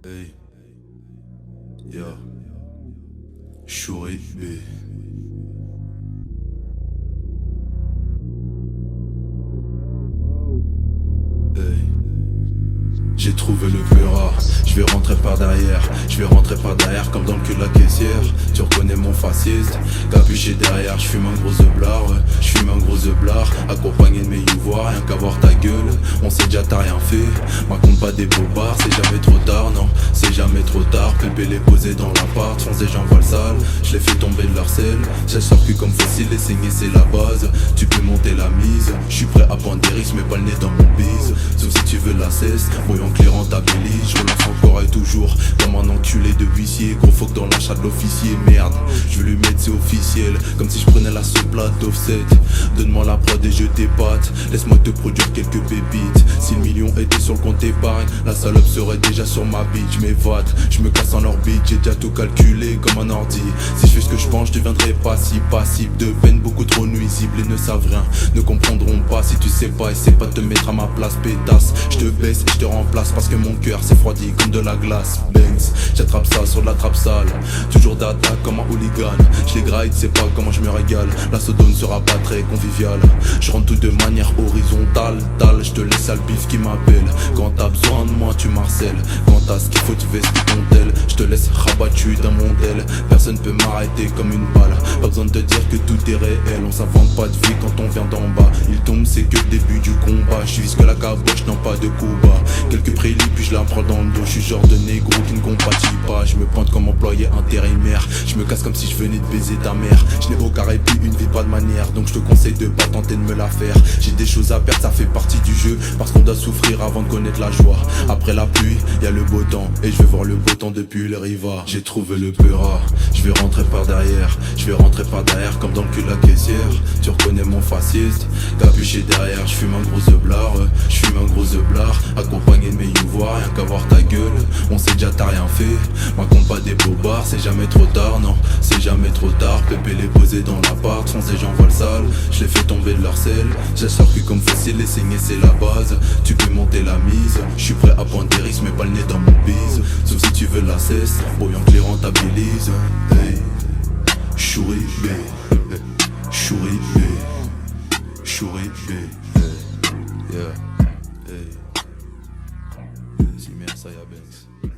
Hey, yeah, Chouri B. Hey. J'ai trouvé le plus rare, je vais rentrer par derrière, comme dans le cul de la caissière. Tu reconnais mon fasciste, capuché derrière, je fume un gros blard, accompagné de mes youvoirs, rien qu'à voir ta gueule. On sait déjà t'as rien fait, raconte pas des bobards, c'est jamais trop tard, non, c'est jamais trop tard. Pépé les posé dans l'appart, fonce des gens voient le sale, je les fais tomber de leur selle. Ça sort plus comme fossile, les saigner c'est la base, tu peux monter la mise, je suis prêt à prendre des risques mais pas le nez dans mon bise. Sauf si tu veux la cesse, voyons que les rentabilise, je relance encore et toujours comme un enculé de huissier. Gros fuck dans l'achat de l'officier, merde, je veux lui mettre c'est officiel, comme si je prenais la seule plate d'offset. Donne-moi la prod et je t'épate, laisse-moi te produire quelques pépites. Si le million était sur le compte épargne, la salope serait déjà sur ma bite. Je m'évade, je me casse en orbite, j'ai déjà tout calculé comme un ordi. Si je fais ce que je pense, je deviendrai passible de peine, beaucoup trop nuisible. Et ne savent rien, ne comprendront pas. Si tu sais pas, essaie pas de te mettre à ma place, pétasse. Je te baisse et je te remplace parce que mon cœur s'est froidi comme de la glace. Banks, j'attrape ça sur de la trappe sale, toujours d'attaque comme un hooligan. Je les gride, c'est pas comment je me régale. La sodo ne sera pas très conviviale. Je rentre tout de manière horizontale, je te laisse à le bif qui m'appelle. Quand t'as besoin de moi tu marcelles, quand t'as ce qu'il faut tu vestis ton tel. Je te laisse rabattu d'un mondel, personne peut m'arrêter comme une balle. Pas besoin de te dire que tout est réel, on s'invente pas de vie quand on vient d'en bas. Il tombe c'est que le début du combat, je vise que la caboche, non pas de coup bas. Quelques prélis puis je la prends dans le dos, je suis genre de négro qui ne compatit pas. Je me pointe comme employé intérimaire, je me casse comme si je venais de baiser ta mère. Je n'ai aucun répit, une vie pas de manière, donc je te conseille de pas tenter de me la faire. J'ai des choses à perdre, ça fait partie du jeu, parce qu'on doit souffrir avant de connaître la joie. Après la pluie, y a le beau temps, et je vais voir le beau temps depuis le riva. J'ai trouvé le plus rare, je vais rentrer par derrière, comme dans le cul de la caissière. Tu reconnais mon fasciste, capuché derrière, je fume un gros blard, accompagné de mes youvoirs, rien qu'à voir ta gueule. On sait déjà t'as rien fait, raconte pas des bobards, c'est jamais trop tard, non, c'est jamais trop tard. Pépé les posé dans l'appart, fonce des gens voient le sale, je les fais tomber de leur selle. Ça sort plus comme facile, les saigner c'est la base, tu peux monter la mise, je suis prêt à prendre des risques mais pas le nez dans mon bise. Sauf si tu veux la cesse, voyons que les rentabilise. Hey, Chouri B, Chouri B, Chouri B, yeah, hey, si merci à Banks.